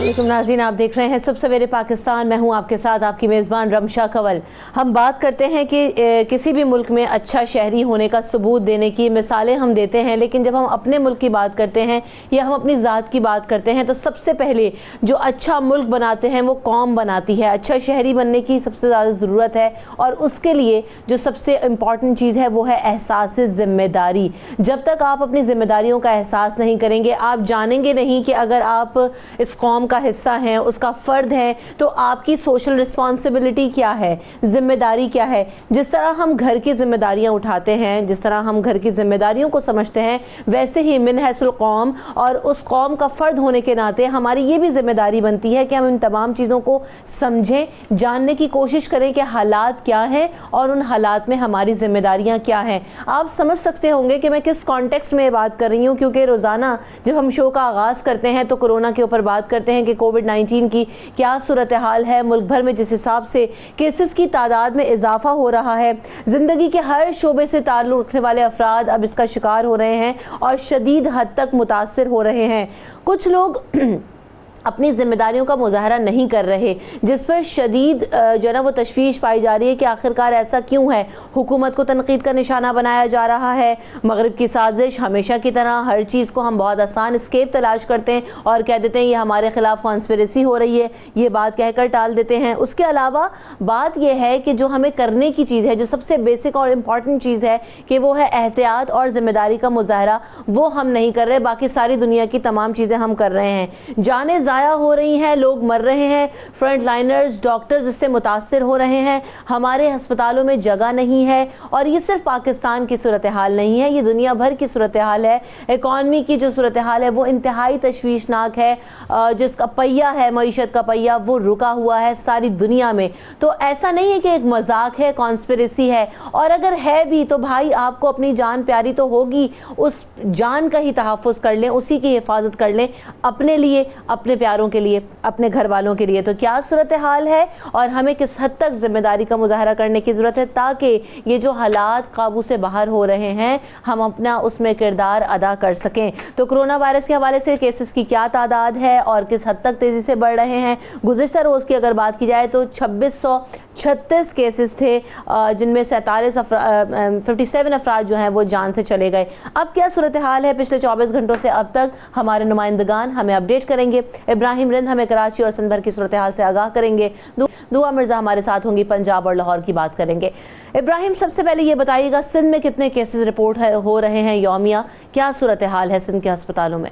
अस्सलामुअलैकुम नाज़रीन, आप देख रहे हैं सब सवेरे पाकिस्तान। मैं हूं आपके साथ आपकी मेज़बान रमशा कंवल। हम बात करते हैं कि किसी भी मुल्क में अच्छा शहरी होने का सबूत देने की मिसालें हम देते हैं, लेकिन जब हम अपने मुल्क की बात करते हैं या हम अपनी ज़ात की बात करते हैं तो सबसे पहले जो अच्छा मुल्क बनाते हैं वो कौम बनाती है। अच्छा शहरी बनने की सबसे ज़्यादा ज़रूरत है और उसके लिए जो सबसे इम्पॉर्टेंट चीज़ है वो है एहसास ज़िम्मेदारी। जब तक आप अपनी ज़िम्मेदारियों का एहसास नहीं करेंगे, आप जानेंगे नहीं कि अगर आप इस कौम का हिस्सा हैं, उसका फ़र्द है, तो आपकी सोशल रिस्पॉन्सिबिलिटी क्या है, ज़िम्मेदारी क्या है। जिस तरह हम घर की ज़िम्मेदारियाँ उठाते हैं, जिस तरह हम घर की ज़िम्मेदारियों को समझते हैं, वैसे ही मिन हैसुल कौम और उस कौम का फ़र्द होने के नाते हमारी ये भी ज़िम्मेदारी बनती है कि हम इन तमाम चीज़ों को समझें, जानने की कोशिश करें कि हालात क्या हैं और उन हालात में हमारी ज़िम्मेदारियाँ क्या हैं। आप समझ सकते होंगे कि मैं किस कॉन्टेक्स्ट में बात कर रही हूँ, क्योंकि रोज़ाना जब हम शो का आगाज़ करते हैं तो कोरोना के ऊपर बात करते हैं कि कोविड-19 की क्या सूरत हाल है मुल्क भर में। जिस हिसाब से केसेस की तादाद में इजाफा हो रहा है, ज़िंदगी के हर शोबे से ताल्लुक़ रखने वाले अफराद अब इसका शिकार हो रहे हैं और शदीद हद तक मुतासिर हो रहे हैं। कुछ लोग अपनी ज़िम्मेदारियों का मुजाहरा नहीं कर रहे, जिस पर शदीद जो है ना वो तशवीश पाई जा रही है कि आखिरकार ऐसा क्यों है। हुकूमत को तनकीद का निशाना बनाया जा रहा है। मगरिब की साजिश, हमेशा की तरह हर चीज़ को हम बहुत आसान स्केप तलाश करते हैं और कह देते हैं ये हमारे ख़िलाफ़ कॉन्स्पिरेसी हो रही है, ये बात कहकर टाल देते हैं। उसके अलावा बात यह है कि जो हमें करने की चीज़ है, जो सबसे बेसिक और इम्पॉर्टेंट चीज़ है कि वो है एहतियात और ज़िम्मेदारी का मुजाहरा, वो हम नहीं कर रहे। बाकी सारी दुनिया की तमाम चीज़ें हम कर रहे हैं। जाने ज़ाया हो रही हैं, लोग मर रहे हैं, फ्रंट लाइनर्स डॉक्टर्स इससे मुतासिर हो रहे हैं, हमारे अस्पतालों में जगह नहीं है। और ये सिर्फ पाकिस्तान की सूरत हाल नहीं है, ये दुनिया भर की सूरत हाल है। इकॉनमी की जो सूरत हाल है वो इंतहाई तशवीशनाक है। जिसका पहिया है, मईशत का पहिया, वो रुका हुआ है सारी दुनिया में। तो ऐसा नहीं है कि एक मजाक है, कॉन्स्पिरेसी है। और अगर है भी तो भाई आपको अपनी जान प्यारी तो होगी, उस जान का ही तहफ़्फ़ुज़ कर लें, उसी की हिफाजत कर लें, अपने लिए, अपने प्यारों के लिए, अपने घर वालों के लिए। तो क्या सूरत हाल है और हमें किस हद तक जिम्मेदारी का मुजाहरा करने की ज़रूरत है ताकि ये जो हालात काबू से बाहर हो रहे हैं हम अपना उसमें किरदार अदा कर सकें। तो कोरोना वायरस के हवाले से केसेस की क्या तादाद है और किस हद तक तेज़ी से बढ़ रहे हैं। गुज़िश्ता रोज़ की अगर बात की जाए तो 2636 केसेस थे, जिनमें 57 अफराद जो हैं वो जान से चले गए। अब क्या सूरत हाल है पिछले 24 घंटों से अब तक, हमारे नुमाइंदगान हमें अपडेट करेंगे। इब्राहिम रिंद हमें कराची और सिंध भर की सूरत हाल से आगाह करेंगे। दुआ मिर्जा हमारे साथ होंगी, पंजाब और लाहौर की बात करेंगे। इब्राहिम, सबसे पहले ये बताइएगा सिंध में कितने केसेस रिपोर्ट हो रहे हैं यौमिया, क्या सूरत हाल है सिंध के अस्पतालों में?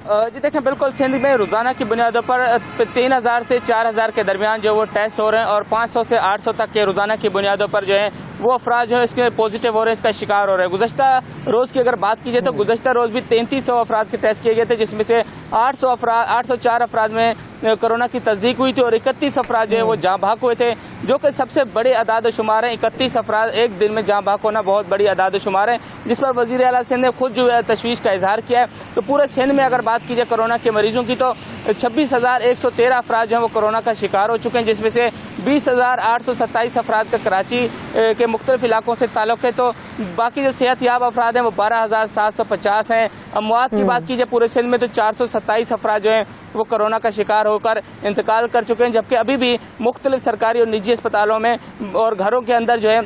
जी देखें, बिल्कुल सिंध में रोज़ाना की बुनियादों पर 3000 से 4000 के दरमियान जो वो टेस्ट हो रहे हैं और 500 से 800 तक के रोज़ाना की बुनियादों पर जो है वो अफराद जो है इसके पॉजिटिव हो रहे हैं, इसका शिकार हो रहे हैं। गुज़श्ता रोज़ की अगर बात की जाए तो गुज़श्ता रोज़ भी 3300 अफराद के टेस्ट किए गए थे, जिसमें से 804 अफराद में कोरोना की तस्दीक हुई थी और 31 अफराद जो है वो जाँ भाग हुए थे, जो कि सबसे बड़े अदाद शुमार हैं। 31 अफराद एक दिन में जाँ भाग होना बहुत बड़ी अदाद शुमार है, जिस पर वज़ीर आला सिंध ने खुद जो है तशवीश का इजहार किया है। तो पूरे सिंध में अगर बात की जाए कोरोना के मरीजों की तो 26,113 अफराद जो है वो कोरोना का शिकार हो चुके हैं, जिसमें से 20,827 अफराद का कराची के मुख्तलिफ इलाकों से ताल्लुक़ है। तो बाकी जो सेहतयाब अफराद हैं वो 12,750 हैं। अमवात की बात की जाए पूरे सिंध में तो 427 अफराद जो हैं वो कोरोना का शिकार होकर इंतकाल कर चुके हैं, जबकि अभी भी मुख्तलिफ सरकारी और निजी अस्पतालों में और घरों के अंदर जो है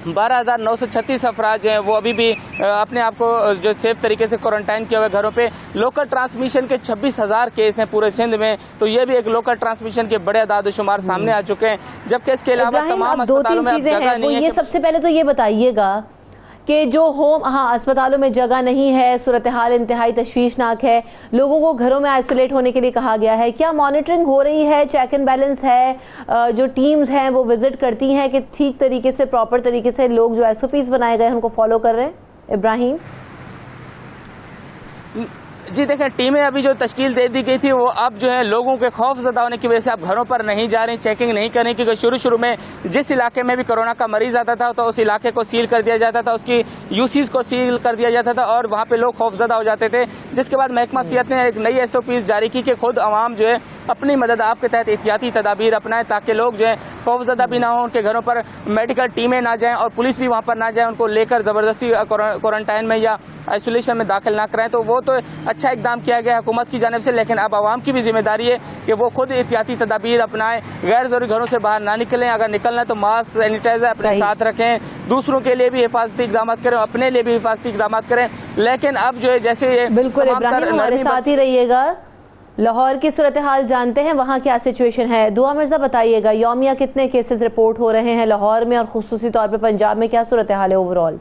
12,936 अफराद जो हैं वो अभी भी अपने आप को जो सेफ तरीके से क्वारंटाइन किए हुए घरों पे। लोकल ट्रांसमिशन के 26,000 केस हैं पूरे सिंध में, तो ये भी एक लोकल ट्रांसमिशन के बड़े आदाद शुमार सामने आ चुके हैं। जबकि इसके अलावा तमाम अस्पतालों में जगह नहीं है। ये सबसे पहले तो ये बताइएगा कि जो अस्पतालों में जगह नहीं है, सूरत हाल इंतहाई तशवीशनाक है, लोगों को घरों में आइसोलेट होने के लिए कहा गया है, क्या मॉनिटरिंग हो रही है, चेक एंड बैलेंस है, जो टीम्स हैं वो विजिट करती हैं कि ठीक तरीके से, प्रॉपर तरीके से लोग जो SOPs बनाए गए उनको फॉलो कर रहे हैं? इब्राहिम जी देखें, टीमें अभी जो तश्कील दे दी गई थी वो अब जो है लोगों के खौफ ज़दा होने की वजह से अब घरों पर नहीं जा रही, चेकिंग नहीं कर रही, क्योंकि शुरू में जिस इलाके में भी कोरोना का मरीज आता था तो उस इलाके को सील कर दिया जाता था, उसकी यूसीज को सील कर दिया जाता था और वहाँ पे लोग खौफजदा हो जाते थे। जिसके बाद महकमा सेहत ने एक नई SOPs जारी की कि खुद आवाम जो है अपनी मदद आप के तहत एहतियाती तदाबीर अपनाएं ताकि लोग जो है खौफजदा भी ना हो, उनके घरों पर मेडिकल टीमें ना जाएँ और पुलिस भी वहाँ पर ना जाए उनको लेकर ज़बरदस्ती क्वारंटाइन में या आइसोलेशन में दाखिल ना कराएं। तो वो तो अच्छा इकदाम किया गया हुकूमत की जानिब से, लेकिन अब आवाम की भी जिम्मेदारी है कि वो खुद एहतियाती तदाबीर अपनाएं, गैर जरूरी घरों से बाहर ना निकलें, अगर निकलना है तो मास्क सैनिटाइजर अपने साथ रखें, दूसरों के लिए भी हिफाजती इकदाम करें, अपने लिए भी हिफाजती इकदाम करें। लेकिन अब जो है जैसे ये बिल्कुल इब्राहिम हमारे साथ ही रहिएगा, लाहौर की सूरत हाल जानते हैं वहाँ क्या सिचुएशन है। दुआ मिर्जा बताइएगा, यौमिया कितने केसेस रिपोर्ट हो रहे हैं लाहौर में और खुसूसी तौर पे पंजाब में, क्या सूरत हाल है ओवरऑल?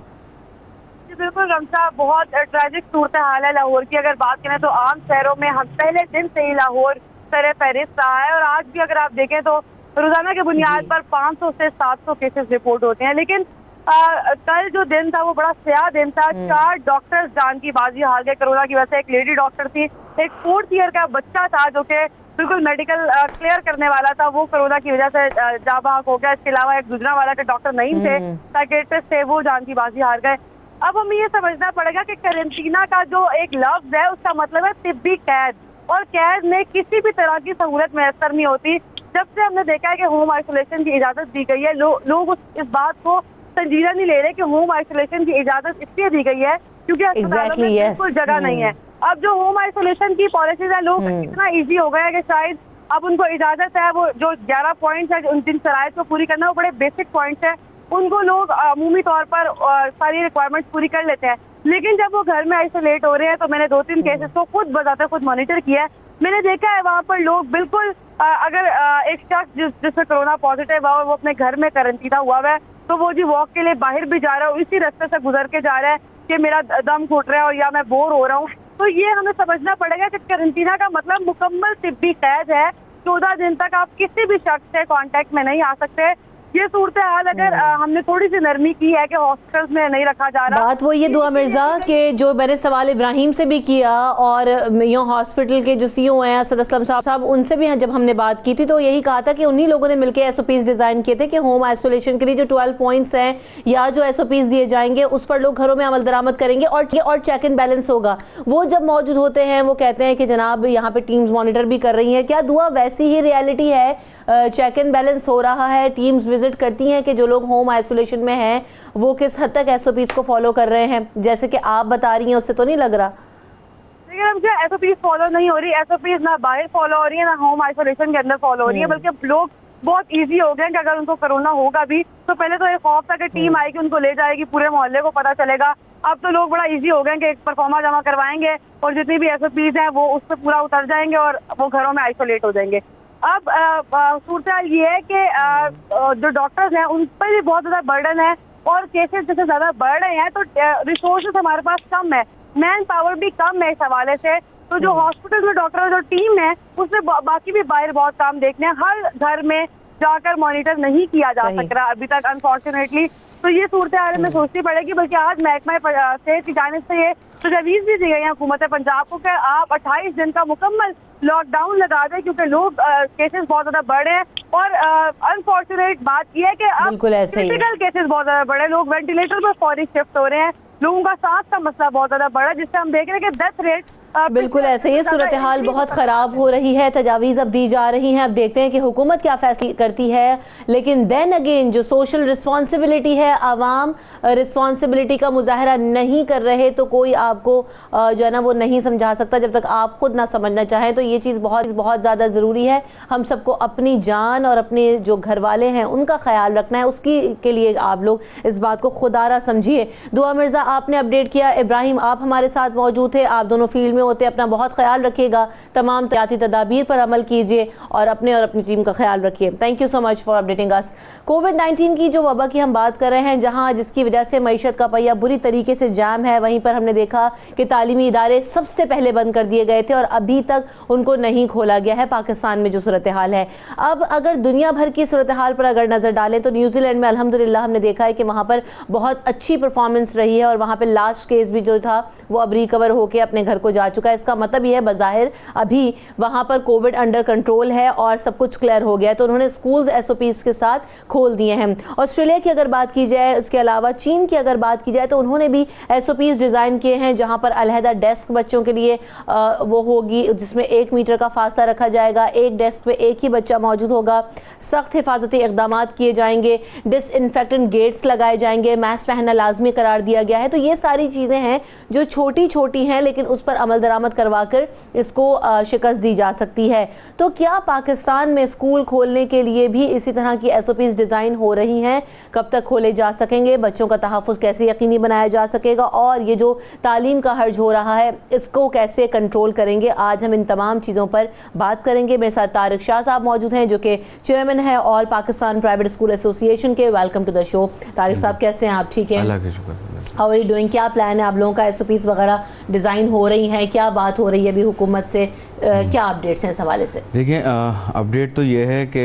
बिल्कुल रमशा, बहुत ट्रैजिक सूरत हाल है लाहौर की। अगर बात करें तो आम शहरों में हम पहले दिन से ही लाहौर सर फहरिस्त रहा है और आज भी अगर आप देखें तो रोजाना के बुनियाद पर 500 से 700 केसेस रिपोर्ट होते हैं। लेकिन कल जो दिन था वो बड़ा स्याह दिन था। 4 डॉक्टर्स जान की बाजी हार गए कोरोना की वजह से। एक लेडी डॉक्टर थी, एक 4th ईयर का बच्चा था जो कि बिल्कुल मेडिकल क्लियर करने वाला था, वो कोरोना की वजह से जाँ बहक हो गया। इसके अलावा एक गुजरांवाला के डॉक्टर नईम थे, साइकियाट्रिस्ट थे, वो जान की बाजी हार गए। अब हमें ये समझना पड़ेगा कि क्वारंटीना का जो एक लफ्ज है उसका मतलब है तिब्बी कैद, और कैद में किसी भी तरह की सहूलत मैसर नहीं होती। जब से हमने देखा है कि होम आइसोलेशन की इजाजत दी गई है, लोग इस बात को संजीदा नहीं ले रहे कि होम आइसोलेशन की इजाजत इसलिए दी गई है क्योंकि अस्पतालों में बिल्कुल जगह नहीं है। अब जो होम आइसोलेशन की पॉलिसीज है, लोग इतना ईजी हो गया है कि शायद अब उनको इजाजत है, वो जो 11 पॉइंट्स है जिन शराइत को पूरी करना, वो बड़े बेसिक पॉइंट्स है, उनको लोग अमूमी तौर पर सारी रिक्वायरमेंट्स पूरी कर लेते हैं। लेकिन जब वो घर में आइसोलेट हो रहे हैं तो मैंने 2-3 केसेस को खुद बताते खुद मॉनिटर किया है। मैंने देखा है वहाँ पर लोग बिल्कुल अगर एक शख्स जिसमें कोरोना पॉजिटिव है और वो अपने घर में क्वारंटीना हुआ है तो वो जी वॉक के लिए बाहर भी जा रहा है, इसी रास्ते से गुजर के जा रहा है कि मेरा दम घुट रहा है और या मैं बोर हो रहा हूँ। तो ये हमें समझना पड़ेगा कि क्वारंटीना का मतलब मुकम्मल तिब्बी कैद है। 14 दिन तक आप किसी भी शख्स से कांटेक्ट में नहीं आ सकते। ये सूरत हाल अगर हमने थोड़ी सी नरमी की है कि हॉस्पिटल्स में नहीं रखा जा रहा। बात वो ये दुआ मिर्जा कि जो मैंने सवाल इब्राहिम से भी किया और यूँ हॉस्पिटल के जो CEO हैं असद असलम साहब, उनसे भी जब हमने बात की थी तो यही कहा था कि उन्हीं लोगों ने मिलकर SOPs डिजाइन किए थे कि होम आइसोलेशन के लिए जो 12 पॉइंट्स हैं या जो SOPs दिए जाएंगे उस पर लोग घरों में अमल दरामद करेंगे और चेक एंड बैलेंस होगा। वो जब मौजूद होते हैं वो कहते हैं कि जनाब यहाँ पे टीम्स मॉनिटर भी कर रही हैं। क्या दुआ वैसी ही रियलिटी है, चेक एंड बैलेंस हो रहा है, टीम्स विजिट करती हैं कि जो लोग होम आइसोलेशन में हैं वो किस हद तक SOPs को फॉलो कर रहे हैं जैसे कि आप बता रही हैं, उससे तो नहीं लग रहा? लेकिन मुझे SOPs फॉलो नहीं हो रही, SOPs ना बाहर फॉलो हो रही है ना होम आइसोलेशन के अंदर फॉलो हो रही है, बल्कि लोग बहुत इजी हो गए कि अगर उनको कोरोना होगा भी तो पहले तो एक खौफ था कि टीम आएगी उनको ले जाएगी, पूरे मोहल्ले को पता चलेगा। अब तो लोग बड़ा इजी हो गए कि एक परफॉर्मा जमा करवाएंगे और जितनी भी SOPs हैं वो उस पर पूरा उतर जाएंगे और वो घरों में आइसोलेट हो जाएंगे। अब सूरत हाल ये है कि जो डॉक्टर्स हैं उन पर भी बहुत ज्यादा बर्डन है और केसेस जैसे ज्यादा बढ़ रहे हैं तो रिसोर्सेज हमारे पास कम है, मैन पावर भी कम है इस हवाले से। तो जो हॉस्पिटल में डॉक्टर जो टीम है उसमें बाकी भी बाहर बहुत काम देखने हैं, हर घर में जाकर मॉनिटर नहीं किया जा सक रहा अभी तक अनफॉर्चुनेटली। तो ये सूरत हाल में सोचनी पड़ेगी। बल्कि आज महकमा सेहत की जानिब से ये तजवीज़ भी दी गई है हुकूमत पंजाब को कि आप 28 दिन का मुकम्मल लॉकडाउन लगा दें क्योंकि लोग केसेस बहुत ज्यादा बढ़े हैं। और अनफॉर्चुनेट बात यह है कि अब क्रिटिकल केसेस बहुत ज्यादा बढ़े, लोग वेंटिलेटर पर फौरी शिफ्ट हो रहे हैं, लोगों का सांस का मसला बहुत ज्यादा बढ़ा है जिससे हम देख रहे हैं कि डेथ रेट बिल्कुल ऐसे ही सूरत हाल बहुत ख़राब हो रही है। तजावीज़ अब दी जा रही हैं, अब देखते हैं कि हुकूमत क्या फैसला करती है। लेकिन देन अगेन जो सोशल रिस्पॉन्सिबिलिटी है, आवाम रिस्पॉन्सिबिलिटी का मुजाहरा नहीं कर रहे तो कोई आपको जो है ना वो नहीं समझा सकता जब तक आप खुद ना समझना चाहें। तो ये चीज़ बहुत ज़्यादा ज़रूरी है। हम सबको अपनी जान और अपने जो घर वाले हैं उनका ख्याल रखना है, उसकी के लिए आप लोग इस बात को खुदारा समझिए। दुआ मिर्ज़ा आपने अपडेट किया, इब्राहिम आप हमारे साथ मौजूद थे, आप दोनों फील्ड में होते, अपना बहुत ख्याल रखिएगा, तमाम एहतियाती तदाबीर पर अमल कीजिए और अपनी टीम का ख्याल रखिए। Thank you so much for updating us. कोविड-19 की जो वबा की हम बात कर रहे हैं, जहां जिसकी वजह से मईशत का पहिया बुरी तरीके से जाम है, वहीं पर हमने देखा कि तालीमी इदारे सबसे पहले बंद कर दिए गए थे और अभी तक उनको नहीं खोला गया है। पाकिस्तान में जो सूरत हाल है, अब अगर दुनिया भर की सूरत हाल पर अगर नजर डालें तो न्यूजीलैंड में अल्हम्दुलिल्लाह हमने देखा है कि वहां पर बहुत अच्छी परफॉर्मेंस रही है और वहां पर लास्ट केस भी जो था वो अब रिकवर होकर अपने घर को जा चुका है। इसका मतलब यह है बज़ाहिर अभी वहां पर कोविड अंडर कंट्रोल है और सब कुछ क्लियर हो गया है, तो उन्होंने स्कूल्स SOPs के साथ खोल दिए हैं। ऑस्ट्रेलिया की अगर बात की जाए, उसके अलावा चीन की अगर बात की जाए तो उन्होंने भी SOPs डिज़ाइन किए हैं जहां पर अलहदा डेस्क बच्चों के लिए वो होगी जिसमें 1 मीटर का फासला रखा जाएगा, एक डेस्क पे एक ही बच्चा मौजूद होगा, सख्त हिफाजती इक़दाम किए जाएंगे, डिसइंफेक्टेंट गेट्स लगाए जाएंगे, मास्क पहनना लाजमी करार दिया गया है। तो ये सारी चीज़ें हैं जो छोटी छोटी हैं लेकिन उस पर अमल दरामद करवा कर इसको शिकस्त दी जा सकती है। तो क्या पाकिस्तान में स्कूल खोलने के लिए भी इसी तरह की SOPs डिज़ाइन हो रही हैं? कब तक खोले जा सकेंगे? बच्चों का तहफ़्फ़ुज़ कैसे यकीनी बनाया जा सकेगा? और ये जो तालीम का हर्ज हो रहा है इसको कैसे कंट्रोल करेंगे? आज हम इन तमाम चीज़ों पर बात करेंगे। मेरे साथ तारिक शाह साहब मौजूद हैं जो कि चेयरमैन है all Pakistan private school association के। Welcome to the show. Tariq साहब कैसे हैं आप? ठीक है, अल्लाह का शुक्र। How are you doing? क्या प्लान है आप लोगों का? SOPs वगैरह डिज़ाइन हो रही हैं, क्या बात हो रही है अभी हुकूमत से, क्या अपडेट्स हैं इस हवाले से? देखिए, अपडेट तो ये है कि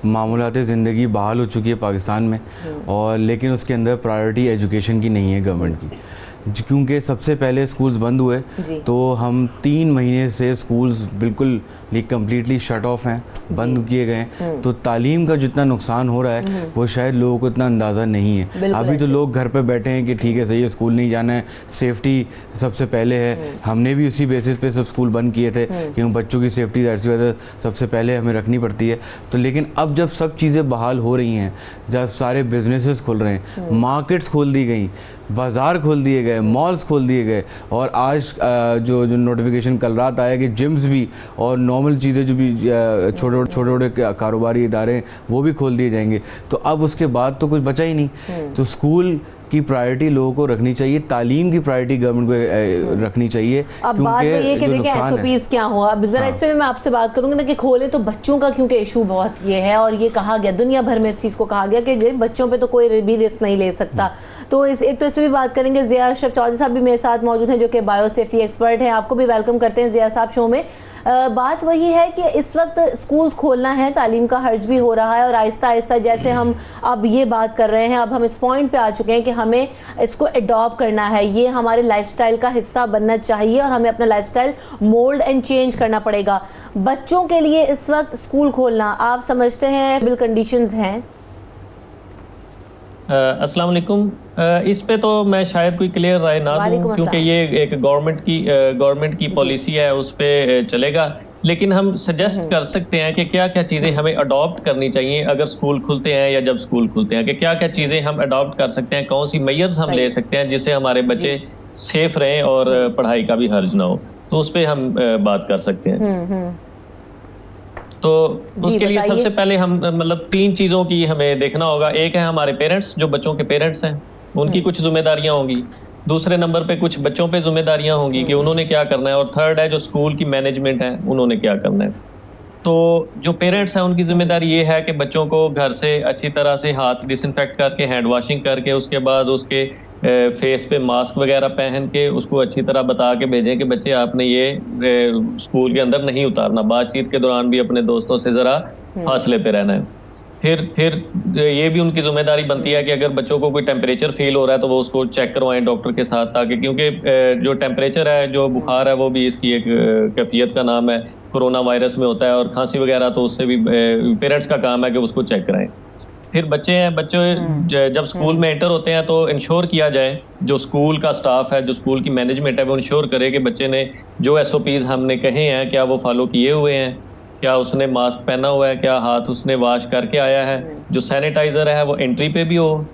मामूलात ज़िंदगी बहाल हो चुकी है पाकिस्तान में, और लेकिन उसके अंदर प्रायोरिटी एजुकेशन की नहीं है गवर्नमेंट की, क्योंकि सबसे पहले स्कूल्स बंद हुए तो हम 3 महीने से स्कूल्स बिल्कुल कम्प्लीटली शट ऑफ हैं, बंद किए गए हैं। तो तालीम का जितना नुकसान हो रहा है वो शायद लोगों को इतना अंदाज़ा नहीं है। अभी तो लोग घर पे बैठे हैं कि ठीक है सही है, स्कूल नहीं जाना है, सेफ्टी सबसे पहले है। हमने भी उसी बेसिस पे सब स्कूल बंद किए थे क्योंकि बच्चों की सेफ्टी ऐसी वजह सबसे पहले हमें रखनी पड़ती है। तो लेकिन अब जब सब चीज़ें बहाल हो रही हैं, जब सारे बिजनेसेस खुल रहे हैं, मार्केट्स खोल दी गई, बाज़ार खोल दिए गए, मॉल्स खोल दिए गए, और आज जो नोटिफिकेशन कल रात आया कि जिम्स भी और नॉर्मल चीज़ें जो भी छोटे कारोबारी इदारे हैं वो भी खोल दिए जाएंगे। तो अब उसके बाद तो कुछ बचा ही नहीं। तो स्कूल की प्रायोरिटी लोगों को रखनी चाहिए, तालीम की प्रायोरिटी गवर्नमेंट को रखनी चाहिए। अब बात ये कि देखिए SOPs क्या हुआ, अब जरा इस पे मैं आपसे बात करूंगी ना कि खोले तो बच्चों का क्योंकि इशू बहुत ये है, और ये कहा गया दुनिया भर में इस चीज़ को कहा गया कि बच्चों पे तो कोई भी रिस्क नहीं ले सकता। तो इस पे भी बात करेंगे। ज़िया अशरफ चौधरी साहब भी मेरे साथ मौजूद हैं जो कि बायो सेफ्टी एक्सपर्ट हैं। आपको भी वेलकम करते हैं ज़िया साहब शो में। बात वही है कि इस वक्त स्कूल्स खोलना है, तालीम का हर्ज भी हो रहा है, और आहिस्ता आहिस्ता जैसे हम अब ये बात कर रहे हैं, अब हम इस पॉइंट पे आ चुके हैं कि हमें इसको अडॉप्ट करना है, ये हमारे लाइफस्टाइल का हिस्सा बनना चाहिए और हमें अपना लाइफस्टाइल मोल्ड एंड चेंज करना पड़ेगा। बच्चों के लिए इस वक्त स्कूल खोलना आप समझते हैं बिल कंडीशंस हैं? अस्सलाम वालेकुम। इस पे तो मैं शायद कोई क्लियर राय ना दूं, क्योंकि ये एक गवर्नमेंट की पॉलिसी है, उस पे चलेगा। लेकिन हम सजेस्ट कर सकते हैं कि क्या क्या चीज़ें हमें अडॉप्ट करनी चाहिए अगर स्कूल खुलते हैं या जब स्कूल खुलते हैं, कि क्या क्या चीज़ें हम अडॉप्ट कर सकते हैं, कौन सी मेजर्स हम ले सकते हैं जिससे हमारे बच्चे सेफ रहें और पढ़ाई का भी हर्ज ना हो। तो उस पर हम बात कर सकते हैं। तो उसके लिए सबसे पहले हम मतलब 3 चीज़ों की हमें देखना होगा। एक है हमारे पेरेंट्स, जो बच्चों के पेरेंट्स हैं, उनकी कुछ जिम्मेदारियां होंगी। दूसरे नंबर पे कुछ बच्चों पे जिम्मेदारियां होंगी कि उन्होंने क्या करना है। और थर्ड है जो स्कूल की मैनेजमेंट है, उन्होंने क्या करना है। तो जो पेरेंट्स हैं उनकी जिम्मेदारी ये है कि बच्चों को घर से अच्छी तरह से हाथ डिसइंफेक्ट करके, हैंड वॉशिंग करके, उसके बाद उसके फेस पे मास्क वगैरह पहन के उसको अच्छी तरह बता के भेजें कि बच्चे आपने ये स्कूल के अंदर नहीं उतारना। बातचीत के दौरान भी अपने दोस्तों से ज़रा फासले पे रहना है। फिर ये भी उनकी जिम्मेदारी बनती है कि अगर बच्चों को कोई टेम्परेचर फील हो रहा है तो वो उसको चेक करवाएं डॉक्टर के साथ, ताकि क्योंकि जो टेम्परेचर है, जो बुखार है, वो भी इसकी एक कैफियत का नाम है, कोरोना वायरस में होता है। और खांसी वगैरह तो उससे भी पेरेंट्स का काम है कि उसको चेक कराएं। फिर बच्चे जब स्कूल में एंटर होते हैं तो इंश्योर किया जाए, जो स्कूल का स्टाफ है, जो स्कूल की मैनेजमेंट है, वो इंश्योर करे कि बच्चे ने जो SOPs हमने कहे हैं क्या वो फॉलो किए हुए हैं, क्या उसने मास्क पहना हुआ है, क्या हाथ उसने वॉश करके आया है, जो सैनिटाइजर है वो एंट्री पे भी हो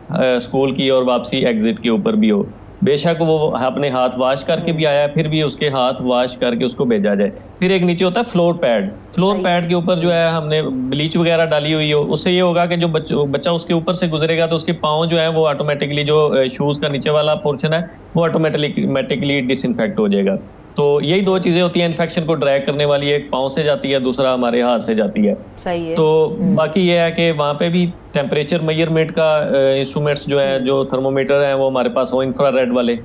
स्कूल की और वापसी एग्जिट के ऊपर भी हो। बेशक वो अपने हाथ वॉश करके भी आया है, फिर भी उसके हाथ वॉश करके उसको भेजा जाए। फिर एक नीचे होता है फ्लोर पैड के ऊपर जो है हमने ब्लीच वगैरह डाली हुई हो। उससे ये होगा कि जो बच्चा उसके ऊपर से गुजरेगा तो उसके पाँव जो है वो ऑटोमेटिकली, जो शूज़ का नीचे वाला पोर्शन है वो ऑटोमेटिकली डिसइंफेक्ट हो जाएगा। तो यही 2 चीजें होती हैं इन्फेक्शन को ड्रैग करने वाली, एक पाँव से जाती है, दूसरा हमारे हाथ से जाती है। सही है। तो बाकी ये है कि वहाँ पे भी टेम्परेचर मेजरमेंट का इंस्ट्रूमेंट्स जो है, जो थर्मोमीटर है, वो हमारे पास हो इंफ्रारेड वाले।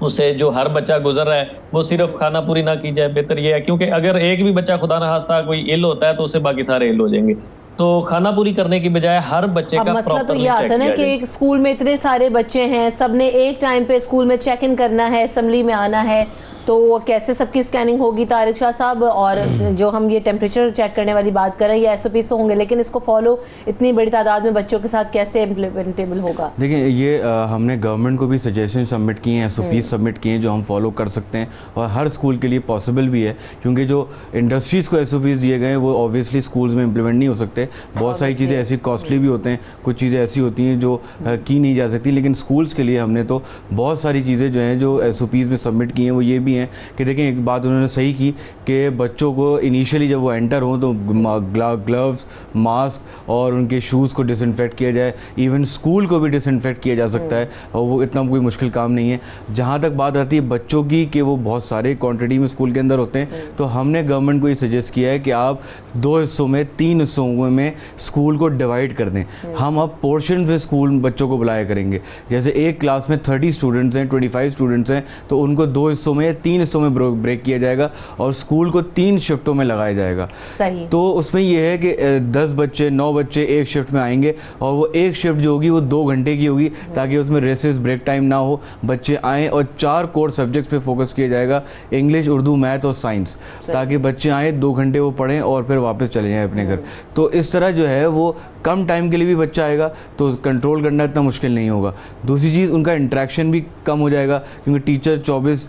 उससे जो हर बच्चा गुजर रहा है वो सिर्फ खाना पूरी ना की जाए, बेहतर ये है, क्योंकि अगर एक भी बच्चा खुदा ना खास्ता कोई इल होता है तो उससे बाकी सारे इल हो जाएंगे। तो खाना पूरी करने की बजाय हर बच्चे का मसला तो ये आता है ना कि एक स्कूल में इतने सारे बच्चे हैं, सबने एक टाइम पे स्कूल में चेक इन करना है, असेंबली में आना है, तो तो कैसे सबकी स्कैनिंग होगी तारिक शाह साहब? और जो हम ये टेम्परेचर चेक करने वाली बात कर रहे हैं, ये SOPs तो होंगे, लेकिन इसको फॉलो इतनी बड़ी तादाद में बच्चों के साथ कैसे इम्प्लीमेंटेबल होगा? देखिए, ये हमने गवर्नमेंट को भी सजेशन सबमिट किए हैं, SOPs सबमिट किए हैं जो हम फॉलो कर सकते हैं और हर स्कूल के लिए पॉसिबल भी है, क्योंकि जो इंडस्ट्रीज़ को SOPs दिए गए हैं वो ऑब्वियसली स्कूल्स में इम्प्लीमेंट नहीं हो सकते। बहुत सारी चीज़ें ऐसी कॉस्टली भी होते हैं, कुछ चीज़ें ऐसी होती हैं जो की नहीं जा सकती, लेकिन स्कूल्स के लिए हमने तो बहुत सारी चीज़ें जो हैं जो SOPs में सबमिट की हैं वो ये भी हैं कि देखें, एक बात उन्होंने सही की कि बच्चों को इनिशियली जब वो एंटर हों तो ग्लव्स, मास्क और उनके शूज़ को डिसइंफेक्ट किया जाए। इवन स्कूल को भी डिसइंफेक्ट किया जा सकता है और वो इतना कोई मुश्किल काम नहीं है। जहाँ तक बात आती है बच्चों की कि वो बहुत सारे क्वांटिटी में स्कूल के अंदर होते हैं, तो हमने गवर्नमेंट को ये सजेस्ट किया है कि आप 2 हिस्सों में, 3 हिस्सों में स्कूल को डिवाइड कर दें। हम अब पोर्शन में स्कूल बच्चों को बुलाया करेंगे। जैसे एक क्लास में 30 स्टूडेंट्स हैं, 25 स्टूडेंट्स हैं, तो उनको 2 हिस्सों में या 3 हिस्सों में ब्रेक किया जाएगा और स्कूल को 3 शिफ्टों में लगाया जाएगा। सही। तो उसमें यह है कि 10 बच्चे, 9 बच्चे एक शिफ्ट में आएंगे और वो एक शिफ्ट जो होगी वो 2 घंटे की होगी, ताकि उसमें रेसेस, ब्रेक टाइम ना हो, बच्चे आएँ और 4 कोर सब्जेक्ट्स पे फोकस किया जाएगा, इंग्लिश, उर्दू, मैथ और साइंस, ताकि बच्चे आएँ 2 घंटे वो पढ़ें और फिर वापस चले जाएँ अपने घर। तो इस तरह जो है वो कम टाइम के लिए भी बच्चा आएगा तो कंट्रोल करना इतना मुश्किल नहीं होगा। दूसरी चीज़, उनका इंटरेक्शन भी कम हो जाएगा, क्योंकि टीचर 24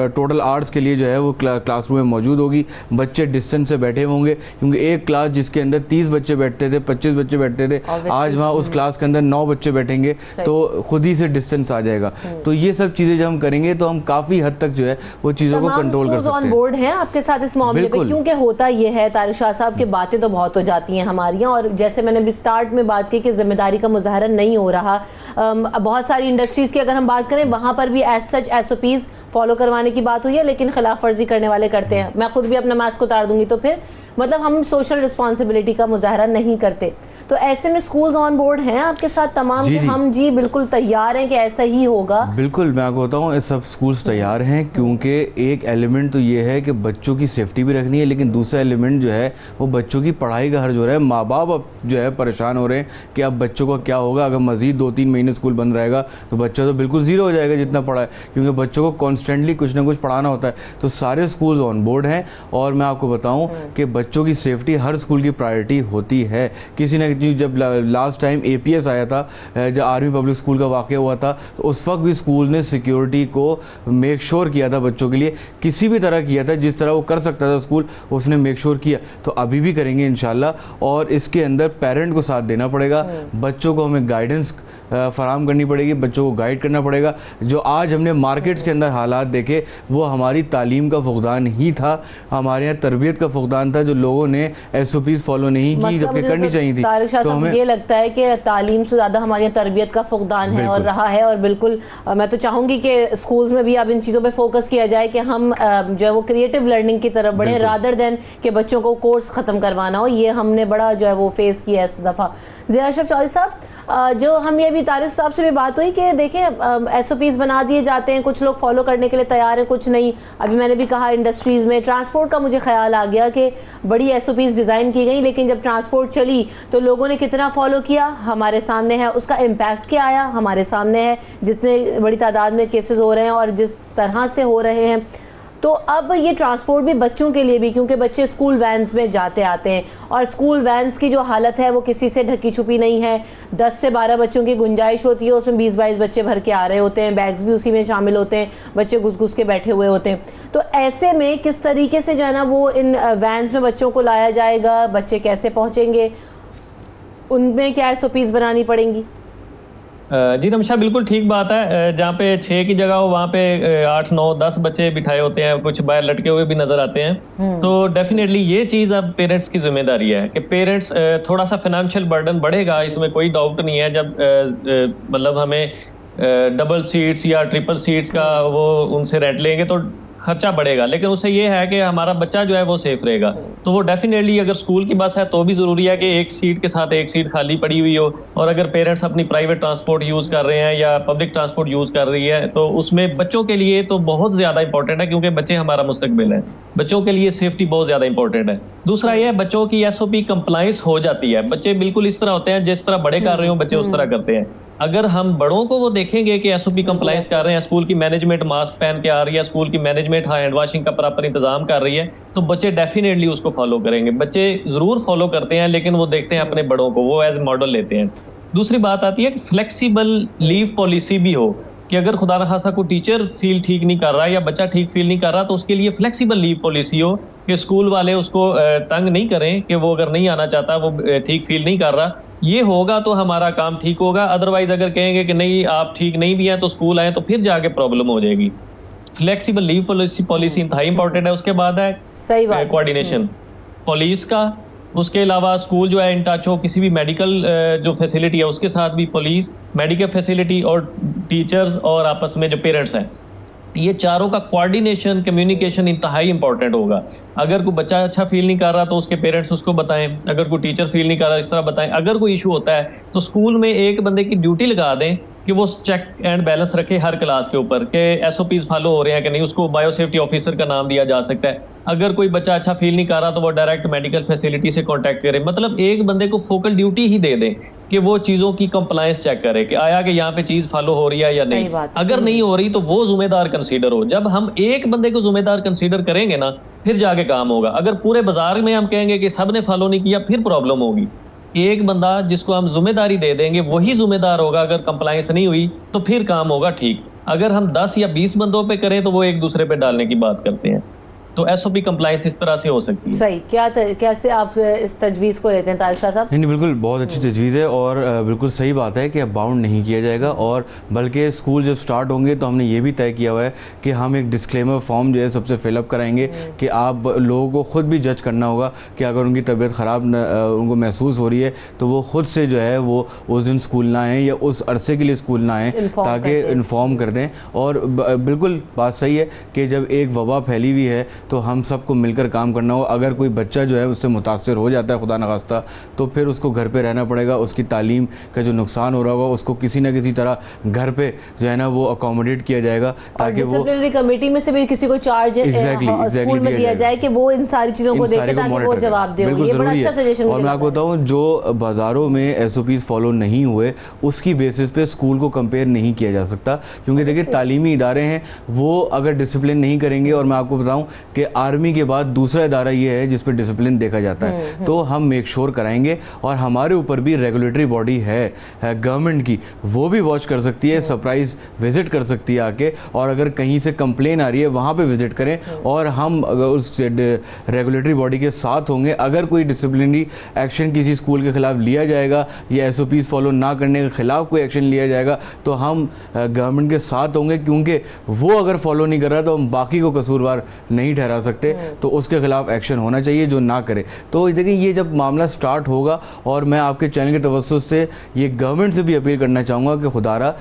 टोटल आवर्स के लिए जो है वो क्लासरूम में मौजूद होगी। बच्चे डिस्टेंस से बैठे होंगे, क्योंकि एक क्लास जिसके अंदर 30 बच्चे बैठते थे, 25 बच्चे बैठते थे, आज वहाँ उस क्लास के अंदर 9 बच्चे बैठेंगे, तो खुद ही से डिस्टेंस आ जाएगा। तो ये सब चीज़ें जब हम करेंगे तो हम काफ़ी हद तक जो है वो चीज़ों को कंट्रोल कर सकते हैं। ऑन बोर्ड हैं आपके साथ इस मामले पे? क्योंकि होता ये है तारिक शाह साहब की बातें तो बहुत हो जाती हैं हमारी, और जैसे मैंने भी स्टार्ट में बात की कि जिम्मेदारी का मुजाहरा नहीं हो रहा। बहुत सारी इंडस्ट्रीज की अगर हम बात करें, वहां पर भी एज सच SOPs फॉलो करवाने की बात हुई है, लेकिन खिलाफ वर्जी करने वाले करते हैं। मैं खुद भी अपना मास्क उतार दूंगी तो फिर मतलब हम सोशल रिस्पॉन्सिबिलिटी का मुजाहरा नहीं करते। तो ऐसे में स्कूल्स ऑन बोर्ड हैं आपके साथ तमाम कि हम जी बिल्कुल तैयार हैं कि ऐसा ही होगा? बिल्कुल, मैं आपको बताऊं, सब स्कूल्स तैयार हैं, क्योंकि एक एलिमेंट तो ये है कि बच्चों की सेफ्टी भी रखनी है, लेकिन दूसरा एलिमेंट जो है वो बच्चों की पढ़ाई का हर्ज हो रहा है। माँ बाप अब जो है परेशान हो रहे हैं कि अब बच्चों का क्या होगा, अगर मजीद 2-3 महीने स्कूल बंद रहेगा तो बच्चा तो बिल्कुल ज़ीरो हो जाएगा जितना पढ़ा है, क्योंकि बच्चों को कॉन्स्टेंटली कुछ ना कुछ पढ़ाना होता है। तो सारे स्कूल्स ऑन बोर्ड हैं और मैं आपको बताऊं कि बच्चों की सेफ्टी हर स्कूल की प्रायोरिटी होती है। किसी ने जब लास्ट टाइम APS आया था, जब आर्मी पब्लिक स्कूल का वाक़या हुआ था, तो उस वक्त भी स्कूल ने सिक्योरिटी को मेक श्योर किया था बच्चों के लिए, किसी भी तरह किया था, जिस तरह वो कर सकता था स्कूल, उसने मेक श्योर किया। तो अभी भी करेंगे इंशाल्लाह, और इसके अंदर पेरेंट को साथ देना पड़ेगा, बच्चों को हमें गाइडेंस फराहम करनी पड़ेगी, बच्चों को गाइड करना पड़ेगा। जो आज हमने मार्केट्स के अंदर हालात देखे वो हमारी तालीम का फुकदान ही था, हमारे यहाँ तरबियत का फुकदान था, जो लोगों ने SOPs फॉलो नहीं की जबकि करनी चाहिए थी। तो हमें ये लगता है कि तालीम से ज़्यादा हमारी तरबियत का फुकदान है और रहा है। और बिल्कुल मैं तो चाहूँगी कि स्कूल्स में भी अब इन चीज़ों पे फोकस किया जाए कि हम जो है वो क्रिएटिव लर्निंग की तरफ बढ़े, रादर देन कि बच्चों को कोर्स ख़त्म करवाना हो। ये हमने बड़ा जो है वो फेस किया है इस दफ़ा। ज़िया अशरफ चौधरी साहब, जो हम ये भी तारिक साहब से भी बात हुई कि देखें SOPs बना दिए जाते हैं, कुछ लोग फॉलो करने के लिए तैयार हैं, कुछ नहीं। अभी मैंने भी कहा इंडस्ट्रीज़ में ट्रांसपोर्ट का मुझे ख्याल आ गया कि बड़ी SOPs डिज़ाइन की गई, लेकिन जब ट्रांसपोर्ट चली तो लोगों ने कितना फॉलो किया हमारे सामने है, उसका इम्पैक्ट क्या आया हमारे सामने है, जितने बड़ी तादाद में केसेस हो रहे हैं और जिस तरह से हो रहे हैं। तो अब ये ट्रांसपोर्ट भी बच्चों के लिए भी, क्योंकि बच्चे स्कूल वैन्स में जाते आते हैं और स्कूल वैन्स की जो हालत है वो किसी से ढकी छुपी नहीं है। 10 से 12 बच्चों की गुंजाइश होती है, उसमें 20-22 बच्चे भर के आ रहे होते हैं, बैग्स भी उसी में शामिल होते हैं, बच्चे घुस घुस के बैठे हुए होते हैं। तो ऐसे में किस तरीके से जो है ना वो इन वैन्स में बच्चों को लाया जाएगा, बच्चे कैसे पहुँचेंगे, उनमें क्या SOPs बनानी पड़ेंगी? जी रमशा, बिल्कुल ठीक बात है। जहाँ पे 6 की जगह हो वहाँ पे 8, 9, 10 बच्चे बिठाए होते हैं, कुछ बाहर लटके हुए भी नजर आते हैं। तो डेफिनेटली ये चीज़ अब पेरेंट्स की जिम्मेदारी है कि पेरेंट्स थोड़ा सा फाइनेंशियल बर्डन बढ़ेगा, इसमें कोई डाउट नहीं है। जब मतलब हमें डबल सीट्स या ट्रिपल सीट्स का वो उनसे रेंट लेंगे तो खर्चा बढ़ेगा, लेकिन उससे ये है कि हमारा बच्चा जो है वो सेफ रहेगा। तो वो डेफिनेटली अगर स्कूल की बस है तो भी ज़रूरी है कि एक सीट के साथ एक सीट खाली पड़ी हुई हो, और अगर पेरेंट्स अपनी प्राइवेट ट्रांसपोर्ट यूज़ कर रहे हैं या पब्लिक ट्रांसपोर्ट यूज़ कर रही है तो उसमें बच्चों के लिए तो बहुत ज़्यादा इंपॉर्टेंट है, क्योंकि बच्चे हमारा मुस्तकबिल है। बच्चों के लिए सेफ्टी बहुत ज़्यादा इंपॉर्टेंट है। दूसरा ये है बच्चों की SOP कंप्लाइंस हो जाती है। बच्चे बिल्कुल इस तरह होते हैं जिस तरह बड़े कर रहे हो बच्चे उस तरह करते हैं। अगर हम बड़ों को वो देखेंगे कि SOP कंप्लाइंस कर रहे हैं, स्कूल की मैनेजमेंट मास्क पहन के आ रही है, स्कूल की मैनेजमेंट हैंड वॉशिंग का प्रॉपर इंतजाम कर रही है, तो बच्चे डेफिनेटली उसको फॉलो करेंगे। बच्चे जरूर फॉलो करते हैं, लेकिन वो देखते हैं अपने बड़ों को, वो एज मॉडल लेते हैं। दूसरी बात आती है कि फ्लेक्सिबल लीव पॉलिसी भी हो, कि अगर खुदा न खासा कोई टीचर फील ठीक नहीं कर रहा या बच्चा ठीक फील नहीं कर रहा तो उसके लिए फ्लेक्सिबल लीव पॉलिसी हो, कि स्कूल वाले उसको तंग नहीं करें कि वो अगर नहीं आना चाहता, वो ठीक फील नहीं कर रहा। ये होगा तो हमारा काम ठीक होगा। अदरवाइज अगर कहेंगे कि नहीं आप ठीक नहीं भी हैं तो स्कूल आए, तो फिर जाके प्रॉब्लम हो जाएगी। फ्लेक्सिबल लीव पॉलिसी इंतहाई इंपॉर्टेंट है। उसके बाद है सही बात, कोऑर्डिनेशन पुलिस का। उसके अलावा स्कूल जो है इन टच हो, किसी भी मेडिकल जो फैसिलिटी है उसके साथ भी पुलिस, मेडिकल फैसिलिटी और टीचर्स और आपस में जो पेरेंट्स हैं, ये चारों का कोऑर्डिनेशन कम्युनिकेशन इंतहाई इंपॉर्टेंट होगा। अगर कोई बच्चा अच्छा फील नहीं कर रहा तो उसके पेरेंट्स उसको बताएं, अगर कोई टीचर फील नहीं कर रहा इस तरह बताएं। अगर कोई इशू होता है तो स्कूल में एक बंदे की ड्यूटी लगा दें कि वो चेक एंड बैलेंस रखे हर क्लास के ऊपर कि SOPs फॉलो हो रहे हैं कि नहीं। उसको बायो सेफ्टी ऑफिसर का नाम दिया जा सकता है। अगर कोई बच्चा अच्छा फील नहीं कर रहा तो वो डायरेक्ट मेडिकल फैसिलिटी से कांटेक्ट करे। मतलब एक बंदे को फोकल ड्यूटी ही दे दें कि वो चीज़ों की कंप्लायंस चेक करे कि आया कि यहाँ पे चीज़ फॉलो हो रही है या नहीं। अगर नहीं हो रही तो वो जिम्मेदार कंसीडर हो। जब हम एक बंदे को जिम्मेदार कंसीडर करेंगे ना, फिर जाके काम होगा। अगर पूरे बाजार में हम कहेंगे कि सब ने फॉलो नहीं किया, फिर प्रॉब्लम होगी। एक बंदा जिसको हम जिम्मेदारी दे देंगे वही जिम्मेदार होगा। अगर कंप्लायंस नहीं हुई तो फिर काम होगा ठीक। अगर हम 10 या 20 बंदों पे करें तो वो एक दूसरे पे डालने की बात करते हैं। तो SOP कंप्लायंस इस तरह से हो सकती है। सही। कैसे आप इस तजवीज़ को लेते हैं तारिशा साहब? नहीं, बिल्कुल बहुत अच्छी तजवीज़ है और बिल्कुल सही बात है कि अब बाउंड नहीं किया जाएगा। और बल्कि स्कूल जब स्टार्ट होंगे तो हमने ये भी तय किया हुआ है कि हम एक डिस्क्लेमर फॉर्म जो है सबसे फिलअप कराएंगे कि आप लोगों को ख़ुद भी जज करना होगा कि अगर उनकी तबीयत ख़राब उनको महसूस हो रही है तो वो ख़ुद से जो है वो उस दिन स्कूल ना आएँ या उस अरसे के लिए स्कूल ना आएँ, ताकि इन्फॉर्म कर दें। और बिल्कुल बात सही है कि जब एक वबा फैली हुई है तो हम सबको मिलकर काम करना हो। अगर कोई बच्चा जो है उससे मुतासर हो जाता है खुदा न खास्ता, तो फिर उसको घर पे रहना पड़ेगा। उसकी तालीम का जो नुकसान हो रहा होगा उसको किसी न किसी तरह घर पे जो है ना वो अकोमोडेट किया जाएगा, ताकि वो डिसिप्लिनरी कमेटी में से भी किसी को चार्ज स्कूल में दिया जाए कि वो इन सारी चीज़ों को देखे ताकि वो जवाब दे। ये बड़ा अच्छा सजेशन। और मैं आपको बताऊँ, जो बाज़ारों में SOPs फॉलो नहीं हुए उसकी बेसिस पे स्कूल को कंपेयर नहीं किया जा सकता, क्योंकि देखिए तालीमी इदारे हैं, वो अगर डिसिप्लिन नहीं करेंगे। और मैं आपको बताऊँ कि आर्मी के बाद दूसरा इदारा ये है जिस पे डिसिप्लिन देखा जाता है, तो हम मेक श्योर कराएंगे। और हमारे ऊपर भी रेगुलेटरी बॉडी है गवर्नमेंट की, वो भी वॉच कर सकती है, सरप्राइज विजिट कर सकती है आके। और अगर कहीं से कंप्लेन आ रही है वहाँ पे विजिट करें और हम उस रेगुलेटरी बॉडी के साथ होंगे। अगर कोई डिसिप्लिनरी एक्शन किसी स्कूल के खिलाफ लिया जाएगा या SOPs फॉलो ना करने के खिलाफ कोई एक्शन लिया जाएगा तो हम गवर्नमेंट के साथ होंगे, क्योंकि वो अगर फॉलो नहीं कर रहा तो हम बाकी को कसूरवार नहीं ठहरा सकते। तो उसके खिलाफ एक्शन होना चाहिए जो ना करे। तो देखिए ये जब मामला स्टार्ट होगा, और मैं आपके चैनल के तवज्जुह से ये गवर्नमेंट से भी अपील करना चाहूँगा कि खुदारा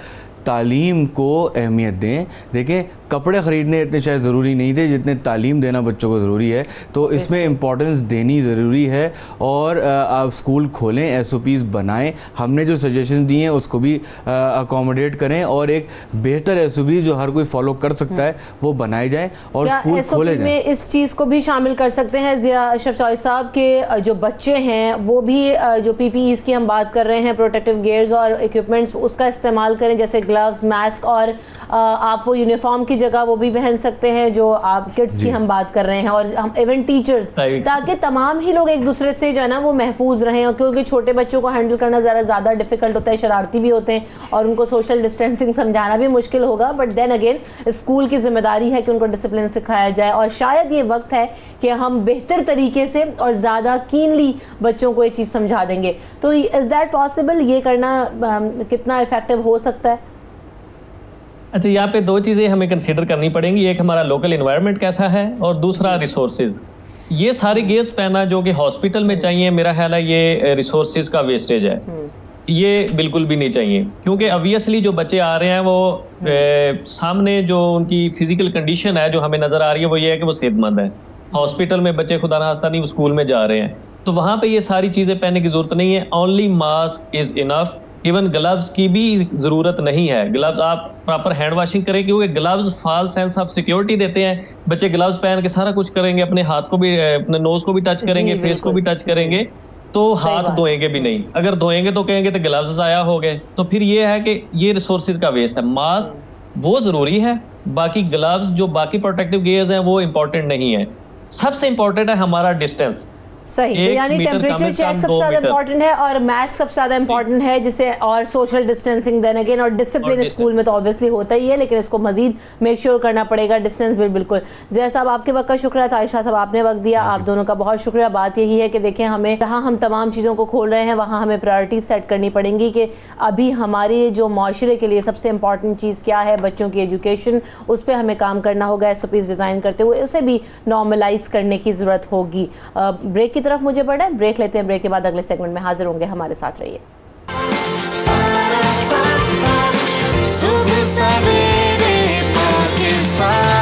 तालीम को अहमियत दें। देखें, कपड़े ख़रीदने इतने शायद ज़रूरी नहीं थे जितने तालीम देना बच्चों को ज़रूरी है, तो इसमें इम्पोर्टेंस देनी ज़रूरी है। और आप स्कूल खोलें, SOPs बनाएं, हमने जो सजेशन दिए हैं उसको भी अकोमोडेट करें, और एक बेहतर SOP जो हर कोई फॉलो कर सकता है वो बनाए जाएं और स्कूल खोले जाएं। में इस चीज़ को भी शामिल कर सकते हैं ज़िया अशरफ चौधरी साहब के जो बच्चे हैं वो भी जो PPEs की हम बात कर रहे हैं, प्रोटेक्टिव गियर्स और इक्विपमेंट्स, उसका इस्तेमाल करें, जैसे ग्लव्स, मास्क, और आप वो यूनिफॉर्म की जगह वो भी पहन सकते हैं जो आप किड्स की हम बात कर रहे हैं, और हम इवन टीचर्स, ताकि तमाम ही लोग एक दूसरे से जो है ना वो महफूज रहें। और क्योंकि छोटे बच्चों को हैंडल करना ज़्यादा डिफिकल्ट होता है, शरारती भी होते हैं और उनको सोशल डिस्टेंसिंग समझाना भी मुश्किल होगा। बट देन अगेन स्कूल की जिम्मेदारी है कि उनको डिसिप्लिन सिखाया जाए, और शायद ये वक्त है कि हम बेहतर तरीके से और ज़्यादा कीनली बच्चों को ये चीज़ समझा देंगे। तो इज़ दैट पॉसिबल? ये करना कितना इफेक्टिव हो सकता है? अच्छा, यहाँ पे दो चीज़ें हमें कंसीडर करनी पड़ेंगी। एक हमारा लोकल एनवायरनमेंट कैसा है, और दूसरा रिसोर्सेज। ये सारे गियर्स पहना जो कि हॉस्पिटल में चाहिए, मेरा ख्याल है ये रिसोर्सेज का वेस्टेज है। ये बिल्कुल भी नहीं चाहिए, क्योंकि ऑब्वियसली जो बच्चे आ रहे हैं वो सामने जो उनकी फिजिकल कंडीशन है जो हमें नजर आ रही है वो ये है कि वो सेहतमंद है। हॉस्पिटल में बच्चे खुदा ना खास्ता नहीं स्कूल में जा रहे हैं, तो वहां पे ये सारी चीजें पहनने की जरूरत नहीं है। Only mask is enough. Even gloves की भी जरूरत नहीं है। ग्लव्स आप प्रॉपर हैंड वॉशिंग करें, क्योंकि gloves false sense of security देते हैं। बच्चे ग्लव्स पहन के सारा कुछ करेंगे, अपने हाथ को भी, अपने नोज को भी टच करेंगे, फेस को भी टच करेंगे, तो हाथ धोएंगे भी नहीं। अगर धोएंगे तो कहेंगे तो ग्लव्स आया हो गए, तो फिर ये है कि ये रिसोर्सेज का वेस्ट है। मास्क वो जरूरी है, बाकी ग्लव्स जो बाकी प्रोटेक्टिव गियर्स हैं वो इंपॉर्टेंट नहीं है। सबसे इंपॉर्टेंट है हमारा डिस्टेंस। सही, तो यानी टेम्परेचर चेक सबसे ज्यादा इंपॉर्टेंट है और मास्क सबसे ज्यादा इंपॉर्टेंट है, जिसे और सोशल डिस्टेंसिंग देन अगेन और डिसिप्लिन स्कूल में तो ऑब्वियसली होता ही है, लेकिन इसको मजीद मेक श्योर करना पड़ेगा। डिस्टेंस बिल्कुल। ज़िया साहब आपके वक्त का शुक्रिया, तायशा साहब आपने वक्त दिया, आप दोनों का बहुत शुक्रिया। बात यही है कि देखें, हमें जहाँ हम तमाम चीज़ों को खोल रहे हैं वहाँ हमें प्रायोरिटीज सेट करनी पड़ेंगी कि अभी हमारी जो माशरे के लिए सबसे इंपॉर्टेंट चीज़ क्या है, बच्चों की एजुकेशन, उस पर हमें काम करना होगा। SOPs डिज़ाइन करते हुए उसे भी नॉर्मलाइज करने की ज़रूरत होगी। ब्रेक की तरफ मुझे बढ़ा है, ब्रेक लेते हैं। ब्रेक के बाद अगले सेगमेंट में हाजिर होंगे, हमारे साथ रहिए। सुबह सवेरे पाकिस्तान।